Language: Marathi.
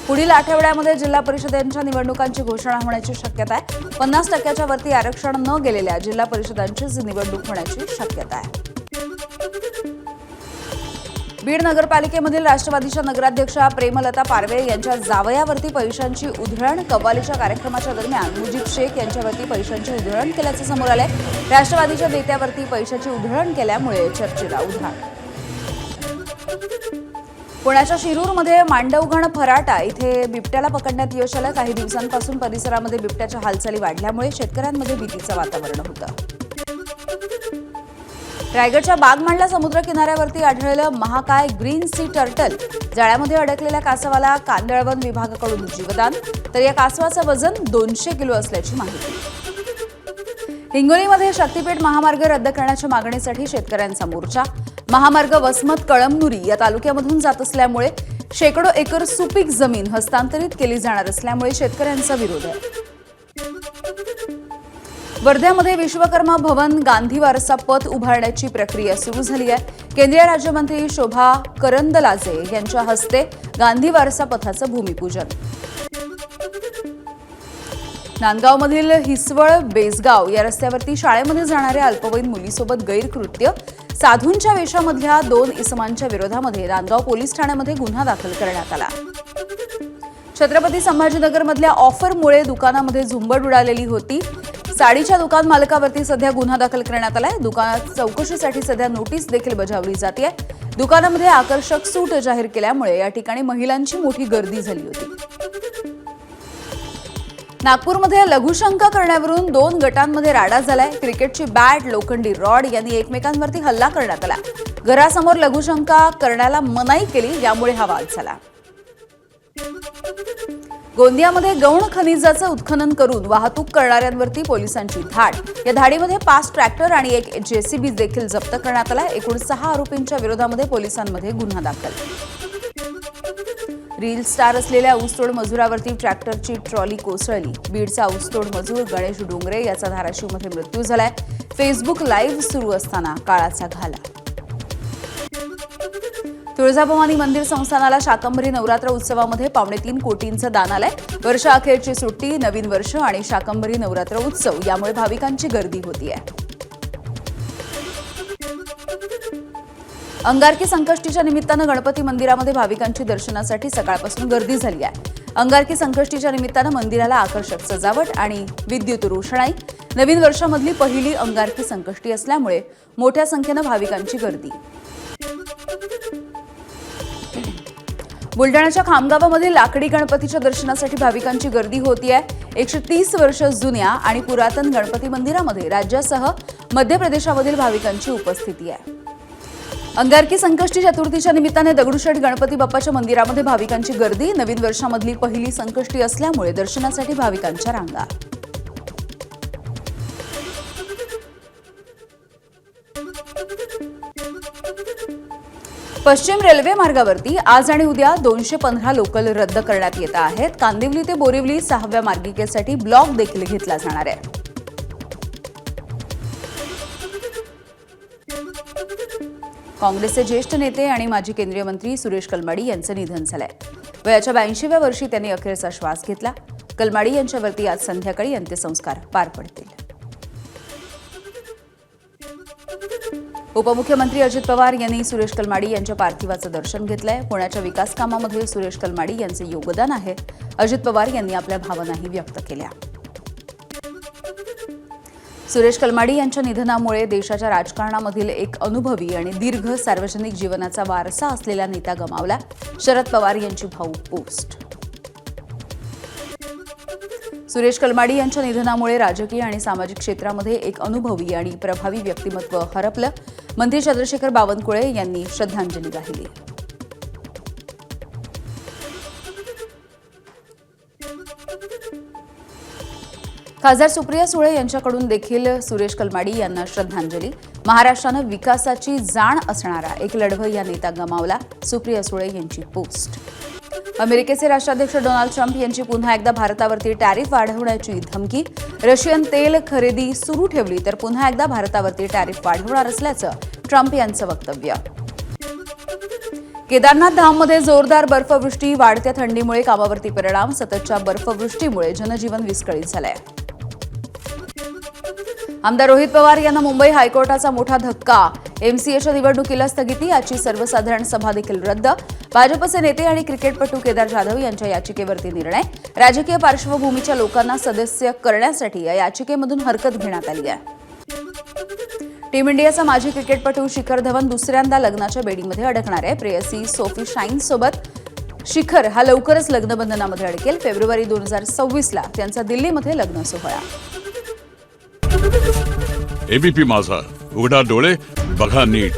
पुढील आठवड्यामध्ये जिल्हा परिषदांच्या निवडणुकांची घोषणा होण्याची शक्यता आहे. 50% वरती आरक्षण न गेलेल्या जिल्हा परिषदांचीच निवडणूक होण्याची शक्यता आहे. बीड नगरपालिकेमधील राष्ट्रवादीच्या नगराध्यक्षा प्रेमलता पारवे यांच्या जावयावरती पैशांची उधळण. कव्वालीच्या कार्यक्रमाच्या दरम्यान मुजीब शेख यांच्यावरती पैशांची उधळण केल्याचं समोर आलंय. राष्ट्रवादीच्या नेत्यावरती पैशाची उधळण केल्यामुळे चर्चेला उधाण. पुण्याच्या शिरूरमध्ये मांडवगण फराटा इथे बिबट्याला पकडण्यात यश आलं. काही दिवसांपासून परिसरामध्ये बिबट्याच्या हालचाली वाढल्यामुळे शेतकऱ्यांमध्ये भीतीचं वातावरण होतं. रायगडच्या बागमांडला समुद्र किनाऱ्यावरती आढळलं महाकाय ग्रीन सी टर्टल. जाळ्यामध्ये अडकलेल्या कासवाला कांदळवन विभागाकडून जीवदान. तर या कासवाचं वजन 200 किलो असल्याची माहिती. हिंगोलीमध्ये शक्तीपीठ महामार्ग रद्द करण्याच्या मागणीसाठी शेतकऱ्यांचा मोर्चा. महामार्ग वसमत कळमनुरी या तालुक्यामधून जात असल्यामुळे शेकडो एकर सुपीक जमीन हस्तांतरित केली जाणार असल्यामुळे शेतकऱ्यांचा विरोध आहे. वर्ध्यामध्ये विश्वकर्मा भवन गांधी वारसा पथ उभारण्याची प्रक्रिया सुरू झाली आहे. केंद्रीय राज्यमंत्री शोभा करंदलाजे यांच्या हस्ते गांधी वारसा पथाचं भूमिपूजन. नांदगावमधील हिसवळ बेसगाव या रस्त्यावरती शाळेमध्ये जाणाऱ्या अल्पवयीन मुलीसोबत गैरकृत्य. साधूंच्या वेशामधल्या 2 इसमांच्या विरोधामध्ये नांदगाव पोलीस ठाण्यामध्ये गुन्हा दाखल करण्यात आला. छत्रपती संभाजीनगरमधल्या ऑफरमुळे दुकानामध्ये झुंबड उडालेली होती. साडीच्या दुकान मालकावरती सध्या गुन्हा दाखल करण्यात आलाय. दुकानात चौकशीसाठी सध्या नोटीस देखील बजावली जाते. दुकानामध्ये आकर्षक सूट जाहीर केल्यामुळे या ठिकाणी महिलांची मोठी गर्दी झाली होती. नागपूरमध्ये लघुशंका करण्यावरून 2 गटांमध्ये राडा झालाय. क्रिकेटची बॅट, लोखंडी रॉड यांनी एकमेकांवरती हल्ला करण्यात आला. घरासमोर लघुशंका करण्याला मनाई केली, यामुळे हा वाद झाला. गोंदियामध्ये गौण खनिजाचं उत्खनन करून वाहतूक करणाऱ्यांवरती पोलिसांची धाड. या धाडीमध्ये 5 ट्रॅक्टर आणि 1 जेसीबी देखील जप्त करण्यात आला. एकूण 6 आरोपींच्या विरोधामध्ये पोलिसांमध्ये गुन्हा दाखल. रील स्टार असलेल्या ऊसतोड मजुरावरती ट्रॅक्टरची ट्रॉली कोसळली. बीडचा ऊसतोड मजूर गणेश डोंगरे याचा धाराशिवमध्ये मृत्यू झालाय. फेसबुक लाईव्ह सुरू असताना काळाचा घाला. तुळजाभवानी मंदिर संस्थानाला शाकंभरी नवरात्र उत्सवामध्ये 3.25 कोटींचं दान आलंय. वर्षाअखेरची सुट्टी, नवीन वर्ष आणि शाकंभरी नवरात्र उत्सव यामुळे भाविकांची गर्दी होतीये. अंगारकी संकष्टीच्या निमित्तानं गणपती मंदिरामध्ये भाविकांची दर्शनासाठी सकाळपासून गर्दी झाली आहे. अंगारकी संकष्टीच्या निमित्तानं मंदिराला आकर्षक सजावट आणि विद्युत रोषणाई. नवीन वर्षामधली पहिली अंगारकी संकष्टी असल्यामुळे मोठ्या संख्येनं भाविकांची गर्दी. बुलढाण्याच्या खामगावामध्ये लाकडी गणपतीच्या दर्शनासाठी भाविकांची गर्दी होतीये. 130 वर्ष जुन्या आणि पुरातन गणपती मंदिरामध्ये राज्यासह मध्य प्रदेशामधील भाविकांची उपस्थिती आहे. अंगारकी संकष्टी चतुर्थीच्या निमित्ताने दगडूशेठ गणपती बाप्पाच्या मंदिरामध्ये भाविकांची गर्दी. नवीन वर्षामधली पहिली संकष्टी असल्यामुळे दर्शनासाठी भाविकांच्या रांगा. पश्चिम रेल्वे मार्गावरती आज आणि उद्या 215 लोकल रद्द करण्यात येत आहेत. कांदिवली ते बोरिवली 6व्या मार्गिकेसाठी ब्लॉक देखील घेतला जाणार आहे. काँग्रेसचे ज्येष्ठ नेते आणि माजी केंद्रीय मंत्री सुरेश कलमाडी यांचं निधन झालंय. वयाच्या 82व्या वर्षी त्यांनी अखेरचा श्वास घेतला. कलमाडी यांच्यावरती आज संध्याकाळी अंत्यसंस्कार पार पडतील. उपमुख्यमंत्री अजित पवार यांनी सुरेश कलमाडी यांच्या पार्थिवाचं दर्शन घेतलंय. पुण्याच्या विकास कामामध्ये सुरेश कलमाडी यांचे योगदान आहे. अजित पवार यांनी आपल्या भावनाही व्यक्त केल्या. सुरेश कलमाडी यांच्या निधनामुळे देशाच्या राजकारणामधील एक अनुभवी आणि दीर्घ सार्वजनिक जीवनाचा वारसा असलेला नेता गमावला. शरद पवार यांची भावूक पोस्ट. सुरेश कलमाडी यांच्या निधनामुळे राजकीय आणि सामाजिक क्षेत्रामध्ये एक अनुभवी आणि प्रभावी व्यक्तिमत्व हरपलं. मंत्री चंद्रशेखर बावनकुळे यांनी श्रद्धांजली वाहिली. खासदार सुप्रिया सुळे यांच्याकडून देखील सुरेश कलमाडी यांना श्रद्धांजली. महाराष्ट्रानं विकासाची जाण असणारा एक लढवय्या या नेता गमावला. सुप्रिया सुळे यांची पोस्ट. अमेरिकेचे राष्ट्राध्यक्ष डोनाल्ड ट्रम्प यांची पुन्हा एकदा भारतावरती टॅरिफ वाढवण्याची धमकी. रशियन तेल खरेदी सुरू ठेवली तर पुन्हा एकदा भारतावरती टॅरिफ वाढवणार असल्याचं ट्रम्प यांचं वक्तव्य. केदारनाथ धाममध्ये जोरदार बर्फवृष्टी, वाढत्या थंडीमुळे कामावरती परिणाम, सततच्या बर्फवृष्टीमुळे जनजीवन विस्कळीत झालंय. आमदार रोहित पवार यांना मुंबई हायकोर्टाचा मोठा धक्का, एमसीएच्या निवडणुकीला स्थगिती, याची सर्वसाधारण सभा देखील रद्द. भाजपचे नेते आणि क्रिकेटपटू केदार जाधव यांच्या याचिकेवरती निर्णय. राजकीय पार्श्वभूमीच्या लोकांना सदस्य करण्यासाठी या याचिकेमधून हरकत घेण्यात आली आहे. टीम इंडियाचा माजी क्रिकेटपटू शिखर धवन दुसऱ्यांदा लग्नाच्या बेडीमध्ये अडकणार आहे. प्रेयसी सोफी शाईन सोबत शिखर हा लवकरच लग्नबंधनामध्ये अडकेल. फेब्रुवारी 2026ला त्यांचा दिल्लीमध्ये लग्न सोहळा. एबीपी माझा, उघडा डोळे बघा नीट.